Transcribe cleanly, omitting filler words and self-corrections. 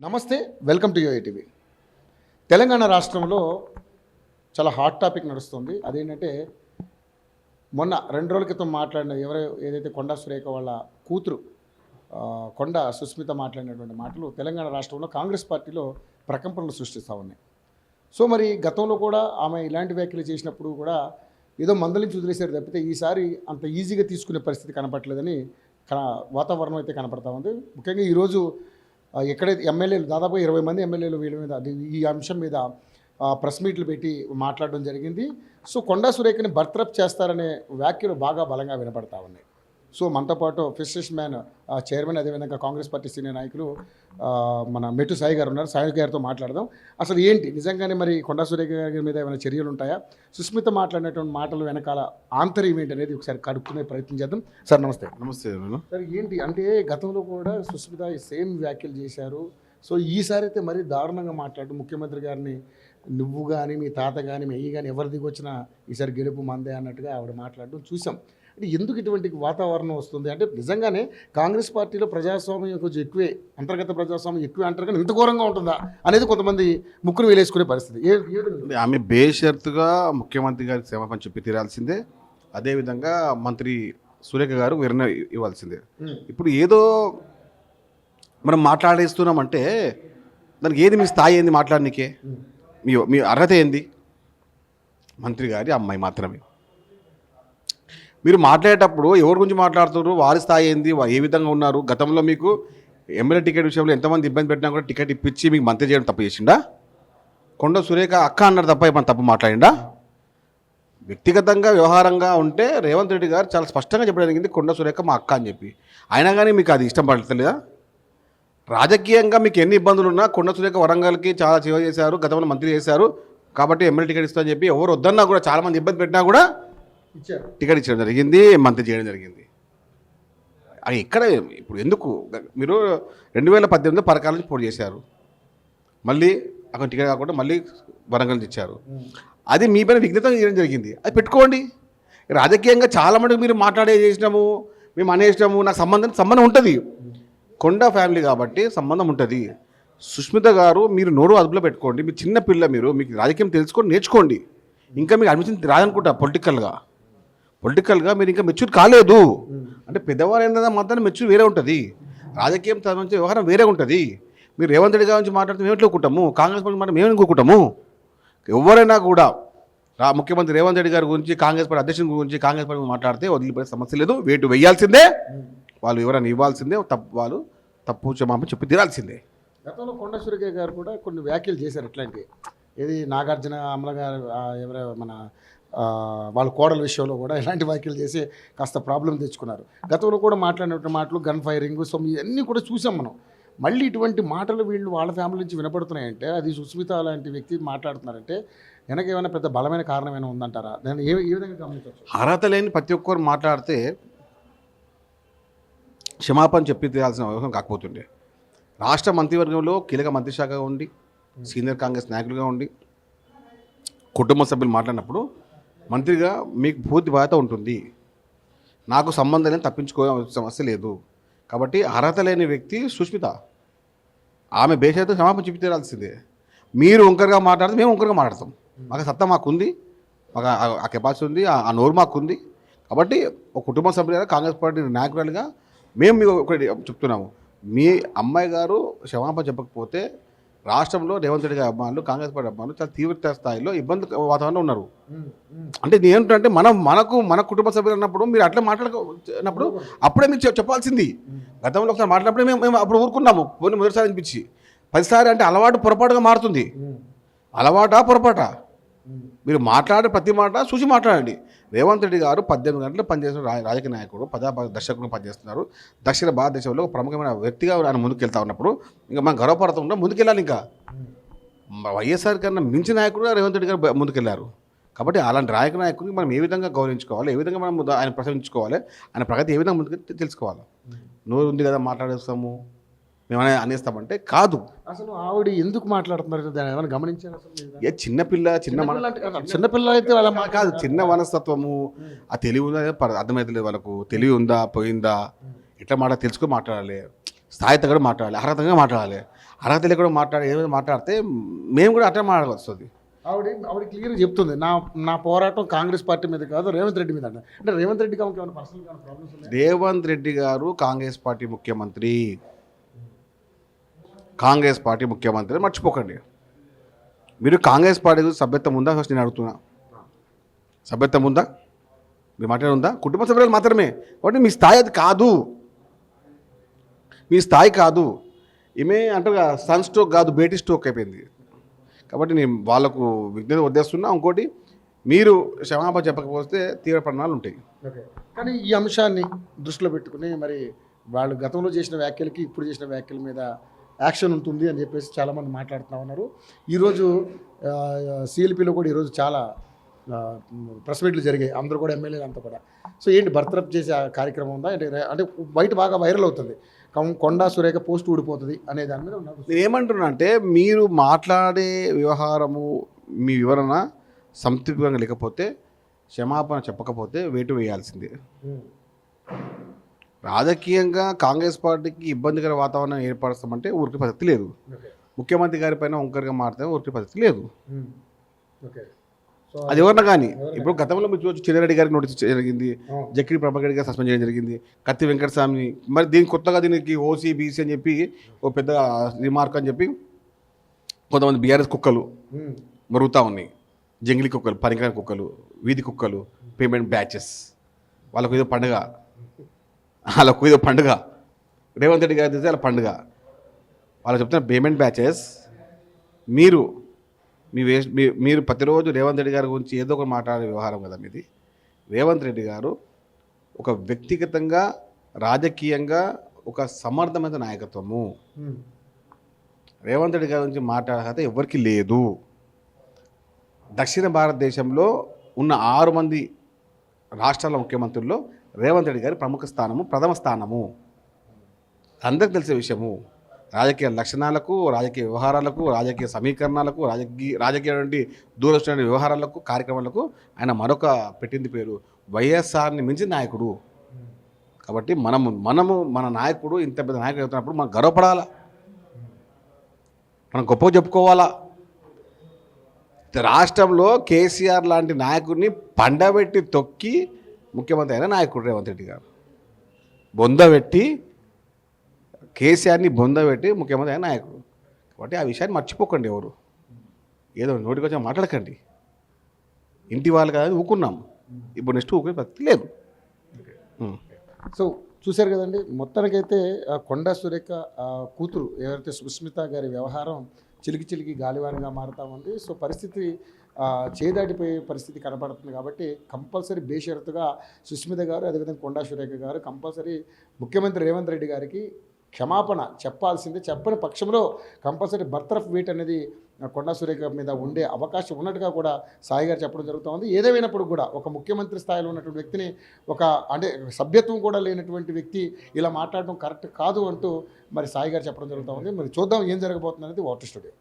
నమస్తే, welcome to యూఐటీవీ. Telangana రాష్ట్రంలో చాలా హాట్ టాపిక్ నడుస్తుంది. అదేంటంటే మొన్న 2 రోజుల క్రితం మాట్లాడిన ఏదైతే కొండా సురేఖ వాళ్ళ కూతురు కొండా సుస్మిత మాట్లాడినటువంటి మాటలు తెలంగాణ రాష్ట్రంలో కాంగ్రెస్ పార్టీలో ప్రకంపనలు సృష్టిస్తూ ఉన్నాయి. సో మరి గతంలో కూడా ఆమె ఇలాంటి వ్యాఖ్యలు చేసినప్పుడు కూడా ఏదో మందలించి వదిలేశారు తప్పితే ఈసారి అంత ఈజీగా తీసుకునే పరిస్థితి కనపట్లేదని వాతావరణం అయితే కనపడతా ఉంది. ముఖ్యంగా ఈరోజు ఎక్కడైతే ఎమ్మెల్యేలు దాదాపు 20 మంది ఎమ్మెల్యేలు వీళ్ళ మీద ఈ అంశం మీద ప్రెస్ మీట్లు పెట్టి మాట్లాడడం జరిగింది. సో కొండా సురేఖని బర్తరఫ్ చేస్తారనే వ్యాఖ్యలు బాగా బలంగా వినపడతా ఉన్నాయి. సో మనతో పాటు ఫిషెస్ మ్యాన్ చైర్మన్, అదేవిధంగా కాంగ్రెస్ పార్టీ సీనియర్ నాయకులు మన మెట్టు సాయి గారు ఉన్నారు. సాయి గారితో మాట్లాడదాం. అసలు ఏంటి నిజంగానే మరి కొండా సురేఖ గారి మీద ఏమైనా చర్యలు ఉంటాయా, సుస్మిత మాట్లాడినటువంటి మాటలు వెనకాల ఆంతర్యం ఏంటి అనేది ఒకసారి కడుక్కునే ప్రయత్నం చేద్దాం. సార్ నమస్తే. నమస్తే సార్, ఏంటి అంటే గతంలో కూడా సుస్మిత సేమ్ వ్యాఖ్యలు చేశారు. సో ఈసారి అయితే మరీ దారుణంగా మాట్లాడు, ముఖ్యమంత్రి గారిని నువ్వు కానీ మీ తాత కానీ మీ అయ్యి కానీ ఎవరి దిగి వచ్చినా ఈసారి గెలుపు మందే అన్నట్టుగా ఆవిడ మాట్లాడడం చూసాం. అంటే ఎందుకు ఇటువంటి వాతావరణం వస్తుంది అంటే నిజంగానే కాంగ్రెస్ పార్టీలో ప్రజాస్వామ్యం కొంచెం ఎక్కువే, అంతర్గత ప్రజాస్వామ్యం ఎక్కువే అంటారు కానీ ఇంత ఘోరంగా ఉంటుందా అనేది కొంతమంది ముక్కును వేలేసుకునే పరిస్థితి. ఆమె బేషరతుగా ముఖ్యమంత్రి గారికి క్షమాపణ చెప్పి తీరాల్సిందే. అదేవిధంగా మంత్రి సురేఖ గారు వివరణ ఇవ్వాల్సిందే. ఇప్పుడు ఏదో మనం మాట్లాడేస్తున్నామంటే దానికి ఏది మీ స్థాయి ఏంది, మాట్లాడనికే మీ అర్హత ఏంది? మంత్రి గారి అమ్మాయి మాత్రమే. మీరు మాట్లాడేటప్పుడు ఎవరి గురించి మాట్లాడుతున్నారు, వారి స్థాయి ఏంది, ఏ విధంగా ఉన్నారు, గతంలో మీకు ఎమ్మెల్యే టికెట్ విషయంలో ఎంతమంది ఇబ్బంది పెట్టినా కూడా టికెట్ ఇప్పించి మీకు మంత్రి చేయడం తప్పు చేసిండా? కొండ సురేఖ అక్క అన్నారు తప్ప ఏమన్నా తప్పు మాట్లాడిండా? వ్యక్తిగతంగా వ్యవహారంగా ఉంటే రేవంత్ రెడ్డి గారు చాలా స్పష్టంగా చెప్పడం జరిగింది, కొండ సురేఖ మా అక్క అని చెప్పి. అయినా కానీ మీకు అది ఇష్టం పడతలేదా? రాజకీయంగా మీకు ఎన్ని ఇబ్బందులు ఉన్నా కొండ సురేఖ వరంగల్కి చాలా సేవ చేశారు, గతంలో మంత్రి చేశారు కాబట్టి ఎమ్మెల్యే టికెట్ ఇస్తామని చెప్పి ఎవరు వద్దన్నా కూడా చాలామంది ఇబ్బంది పెట్టినా కూడా టికెట్ ఇచ్చడం జరిగింది, మంత్రి చేయడం జరిగింది. అది ఇక్కడ ఇప్పుడు ఎందుకు మీరు 2018లో పరకాల నుంచి పోటీ చేశారు, మళ్ళీ అక్కడ టికెట్ కాకుండా మళ్ళీ వరంగల్ నుంచి ఇచ్చారు. అది మీ పైన విఘ్నత చేయడం జరిగింది, అది పెట్టుకోండి. రాజకీయంగా చాలా మటుకు మీరు చేసినాము, మేము అనేసినాము, నాకు సంబంధం ఉంటుంది. కొండా ఫ్యామిలీ కాబట్టి సంబంధం ఉంటుంది. సుస్మిత గారు మీరు నోరు అదుపులో పెట్టుకోండి. మీరు చిన్న పిల్ల, మీకు రాజకీయం తెలుసుకోండి, నేర్చుకోండి. ఇంకా మీకు అడ్మిషన్ రాదనుకుంటా. పొలిటికల్గా మీరు ఇంకా మెచ్యూర్ కాలేదు. అంటే పెద్దవారైన మాత్రం మెచ్యూర్ వేరే ఉంటుంది, రాజకీయం సంబంధించిన వ్యవహారం వేరే ఉంటుంది. మీరు రేవంత్ రెడ్డి గారి గురించి మాట్లాడితే మేము ఎట్లా కూకుంటాము, కాంగ్రెస్ పార్టీ మాట మేము కూకుంటాము. ఎవరైనా కూడా ముఖ్యమంత్రి రేవంత్ రెడ్డి గారి గురించి, కాంగ్రెస్ పార్టీ అధ్యక్షుని గురించి, కాంగ్రెస్ పార్టీ మాట్లాడితే వదిలిపోయే సమస్య లేదు. వేటు వేయాల్సిందే, వాళ్ళు ఎవరైనా ఇవ్వాల్సిందే, తప్పు క్షమాపణ చెప్పి తీరాల్సిందే. గతంలో కొండా సురేఖ గారు కూడా కొన్ని వ్యాఖ్యలు చేశారు ఇట్లాంటివి. ఏది నాగార్జున అమల గారు ఎవరో మన వాళ్ళ కోడల విషయంలో కూడా ఇలాంటి వ్యాఖ్యలు చేసి కాస్త ప్రాబ్లం తెచ్చుకున్నారు. గతంలో కూడా మాట్లాడినటువంటి మాటలు, గన్ ఫైరింగ్, సో ఇవన్నీ కూడా చూసాం మనం. మళ్ళీ ఇటువంటి మాటలు వీళ్ళు వాళ్ళ ఫ్యామిలీ నుంచి వినపడుతున్నాయంటే అది సుస్మిత లాంటి వ్యక్తి మాట్లాడుతున్నారంటే వెనక ఏమైనా పెద్ద బలమైన కారణం ఏమైనా ఉందంటారా? దాన్ని ఏ విధంగా గమనించవచ్చు? అర్హత లేని ప్రతి ఒక్కరు మాట్లాడితే క్షమాపణ చెప్పి తీరాల్సిన అవసరం కాకపోతుండే. రాష్ట్ర మంత్రివర్గంలో కీలక మంత్రిశాఖగా ఉండి, సీనియర్ కాంగ్రెస్ నాయకులుగా ఉండి, కుటుంబ సభ్యులు మాట్లాడినప్పుడు మంత్రిగా మీకు పూర్తి బాధ్యత ఉంటుంది. నాకు సంబంధం లేని తప్పించుకోవే సమస్య లేదు. కాబట్టి అర్హత లేని వ్యక్తి సుస్మిత, ఆమె బేషరతు క్షమాపణ చెప్పి తీరాల్సిందే. మీరు ఒంకరుగా మాట్లాడితే మేము ఒంకరుగా మాట్లాడతాం. మాకు సత్తా మాకుంది, మాకు ఆ కెపాసిటీ ఉంది, ఆ నోరు మాకుంది. కాబట్టి ఒక కుటుంబ సభ్యులుగా, కాంగ్రెస్ పార్టీ నాయకురాలుగా మేము మీకు ఒకటి చెప్తున్నాము, మీ అమ్మాయి గారు క్షమాపణ చెప్పకపోతే రాష్ట్రంలో రేవంత్ రెడ్డి గారి అభిమానులు, కాంగ్రెస్ పార్టీ అభిమానులు చాలా తీవ్ర స్థాయిలో ఇబ్బంది వాతావరణంలో ఉన్నారు. అంటే ఏంటంటే మన కుటుంబ సభ్యులు అన్నప్పుడు మీరు అట్లా మాట్లాడుకున్నప్పుడు అప్పుడే మీరు చెప్పాల్సింది. గతంలో ఒకసారి మాట్లాడినప్పుడే మేము అప్పుడు ఊరుకున్నాము, పోనీ మొదటిసారి అనిపించి. 10 సారి అంటే అలవాటు పొరపాటుగా మారుతుంది. అలవాటా పొరపాటా? మీరు మాట్లాడే ప్రతి మాట చూసి మాట్లాడండి. రేవంత్ రెడ్డి గారు 18 గంటలు పనిచేసిన రాజకీయ నాయకుడు, దర్శకుడు పనిచేస్తున్నారు. దక్షిణ భారతదేశంలో ఒక ప్రముఖమైన వ్యక్తిగా ఆయన ముందుకెళ్తా ఉన్నప్పుడు ఇంకా మనం గర్వపడుతుంటే ముందుకెళ్ళాలి. ఇంకా వైఎస్ఆర్ కన్నా మించిన నాయకుడుగా రేవంత్ రెడ్డి గారు ముందుకెళ్లారు. కాబట్టి అలాంటి నాయకుడిని మనం ఏ విధంగా గౌరవించుకోవాలి, ఏ విధంగా మనం ఆయన ప్రశంసించుకోవాలి, ఆయన ప్రగతి ఏ విధంగా ముందుకు తెలుసుకోవాలి. నోరు ఉంది కదా మాట్లాడేస్తాము, మేమనే అనేస్తామంటే కాదు. అసలు ఆవిడ ఎందుకు మాట్లాడుతున్నారు దాన్ని ఏమైనా గమనించారు? అసలు చిన్నపిల్ల అయితే వాళ్ళ కాదు, చిన్న మనస్తత్వము, ఆ తెలివి ఉందా అర్థమవుతలేదు వాళ్ళకు. తెలివి ఉందా పోయిందా, ఎట్లా తెలుసుకొని మాట్లాడాలి, స్థాయి తగ్గ మాట్లాడాలి, అర్హతంగా మాట్లాడాలి. అర్హత లేకుండా ఏమైనా మాట్లాడితే మేము కూడా అట్లా మాట్లాడాల్సి వస్తుంది. ఆవిడ క్లియర్గా చెప్తుంది, నా పోరాటం కాంగ్రెస్ పార్టీ మీద కాదు, రేవంత్ రెడ్డి మీద అంటే రేవంత్ రెడ్డికి ఆమెకి ఏమైనా పర్సనల్గా ప్రాబ్లమ్స్ ఉన్నాయి? రేవంత్ రెడ్డి గారు కాంగ్రెస్ పార్టీ ముఖ్యమంత్రి, కాంగ్రెస్ పార్టీ ముఖ్యమంత్రి మర్చిపోకండి. మీరు కాంగ్రెస్ పార్టీ సభ్యత్వం ఉందా ఫస్ట్ నేను అడుగుతున్నా. సభ్యత్వం ఉందా? మీ మాట ఉందా? కుటుంబ సభ్యులు మాత్రమే. కాబట్టి మీ స్థాయి అది కాదు, మీ స్థాయి కాదు. ఈమె అంటారు సన్ స్ట్రోక్ కాదు, బేటీ స్ట్రోక్ అయిపోయింది. కాబట్టి నేను వాళ్ళకు విజ్ఞత వదిలేస్తున్నా. ఇంకోటి, మీరు క్షమాపణ చెప్పకపోతే తీవ్ర పరిణామాలు ఉంటాయి. ఓకే, కానీ ఈ అంశాన్ని దృష్టిలో పెట్టుకుని మరి వాళ్ళు గతంలో చేసిన వ్యాఖ్యలకి ఇప్పుడు చేసిన వ్యాఖ్యల మీద యాక్షన్ ఉంటుంది అని చెప్పేసి చాలామంది మాట్లాడుతూ ఉన్నారు. ఈరోజు సిఎల్పిలో కూడా ఈరోజు చాలా ప్రెస్ మీట్లు జరిగాయి, అందరూ కూడా ఎమ్మెల్యేలు అంతా కూడా. సో ఏంటి బర్తరఫ్ చేసే కార్యక్రమం ఉందా అంటే బయట బాగా వైరల్ అవుతుంది, కొండా సురేఖ పోస్ట్ ఊడిపోతుంది అనే దాని మీద ఉన్నారు. నేను ఏమంటున్నా అంటే, మీరు మాట్లాడే వ్యవహారము మీ వివరణ సంతృప్తిగా లేకపోతే, క్షమాపణ చెప్పకపోతే వేటు వేయాల్సిందే. రాజకీయంగా కాంగ్రెస్ పార్టీకి ఇబ్బందికర వాతావరణం ఏర్పరుస్తామంటే ఊరికి పద్ధతి లేదు. ముఖ్యమంత్రి గారి పైన ఒంకరిగా మాట్లాడితే ఊరికి పద్ధతి లేదు. అది ఎవరన్నా కానీ, ఇప్పుడు గతంలో మీరు చూడొచ్చు, చిన్నారెడ్డి గారికి నోటీస్ జరిగింది, జక్కిడి ప్రభాకర్ గారు సస్పెండ్ చేయడం జరిగింది, కత్తి వెంకటస్వామిని. మరి దీనికి కొత్తగా దీనికి ఓసీ బీసీ అని చెప్పి ఒక పెద్ద రిమార్క్ అని చెప్పి కొంతమంది బీఆర్ఎస్ కుక్కలు మరుగుతూ ఉన్నాయి. జంగిలీ కుక్కలు, పనికిరాని కుక్కలు, వీధి కుక్కలు, పేమెంట్ బ్యాచెస్. వాళ్ళకు ఏదో పండుగ, రేవంత్ రెడ్డి గారి వాళ్ళ పండుగ. వాళ్ళు చెప్తున్న పేమెంట్ బ్యాచెస్. మీరు ప్రతిరోజు రేవంత్ రెడ్డి గారి గురించి ఏదో ఒకటి మాట్లాడే వ్యవహారం కదా మీది. రేవంత్ రెడ్డి గారు ఒక వ్యక్తిగతంగా, రాజకీయంగా ఒక సమర్థమైన నాయకత్వము. రేవంత్ రెడ్డి గారి గురించి మాట్లాడే ఎవరికి లేదు. దక్షిణ భారతదేశంలో ఉన్న 6 మంది రాష్ట్రాల ముఖ్యమంత్రుల్లో రేవంత్ రెడ్డి గారి ప్రథమ స్థానము. అందరికి తెలిసే విషయము. రాజకీయ లక్షణాలకు, రాజకీయ వ్యవహారాలకు, రాజకీయ సమీకరణాలకు, రాజకీయ దూరదృష్టి వ్యవహారాలకు, కార్యక్రమాలకు ఆయన మరొక పెట్టింది పేరు వైఎస్ఆర్ని మించిన నాయకుడు. కాబట్టి మన నాయకుడు ఇంత పెద్ద నాయకుడు అవుతున్నప్పుడు మనం గర్వపడాలా, మనం గొప్పగా చెప్పుకోవాలా. రాష్ట్రంలో కేసీఆర్ లాంటి నాయకుడిని పండబెట్టి తొక్కి ముఖ్యమంత్రి అయిన నాయకుడు రేవంత్ రెడ్డి గారు. బొందబెట్టి కేసీఆర్ని బొందబెట్టి ముఖ్యమంత్రి అయిన నాయకుడు. కాబట్టి ఆ విషయాన్ని మర్చిపోకండి. ఎవరు ఏదో నోటికి వచ్చి మాట్లాడకండి. ఇంటి వాళ్ళు కాదు ఊకున్నాం, ఇప్పుడు నెక్స్ట్ ఊకునే పద్ధతి లేదు. సో చూశారు కదండి, మొత్తానికైతే కొండా సురేఖ కూతురు ఎవరైతే సుస్మిత గారి వ్యవహారం చిలికి గాలివానగా మారుతూ ఉంది. సో పరిస్థితి చేదాటిపోయే పరిస్థితి కనపడుతుంది. కాబట్టి కంపల్సరీ బేషరతుగా సుస్మిత గారు, అదేవిధంగా కొండా సురేఖ గారు కంపల్సరీ ముఖ్యమంత్రి రేవంత్ రెడ్డి గారికి క్షమాపణ చెప్పాల్సిందే. చెప్పని పక్షంలో కంపల్సరీ బర్తరఫ్ వెయిట్ అనేది కొండా సురేఖ మీద ఉండే అవకాశం ఉన్నట్టుగా కూడా సాయి గారు చెప్పడం జరుగుతూ ఉంది. ఏదేమైనప్పుడు కూడా ఒక ముఖ్యమంత్రి స్థాయిలో ఉన్నటువంటి వ్యక్తిని, అంటే సభ్యత్వం కూడా లేనటువంటి వ్యక్తి ఇలా మాట్లాడడం కరెక్ట్ కాదు అంటూ మరి సాయి గారు చెప్పడం జరుగుతూ ఉంది. మరి చూద్దాం ఏం జరగబోతుంది అనేది వాటర్ స్టూడియో.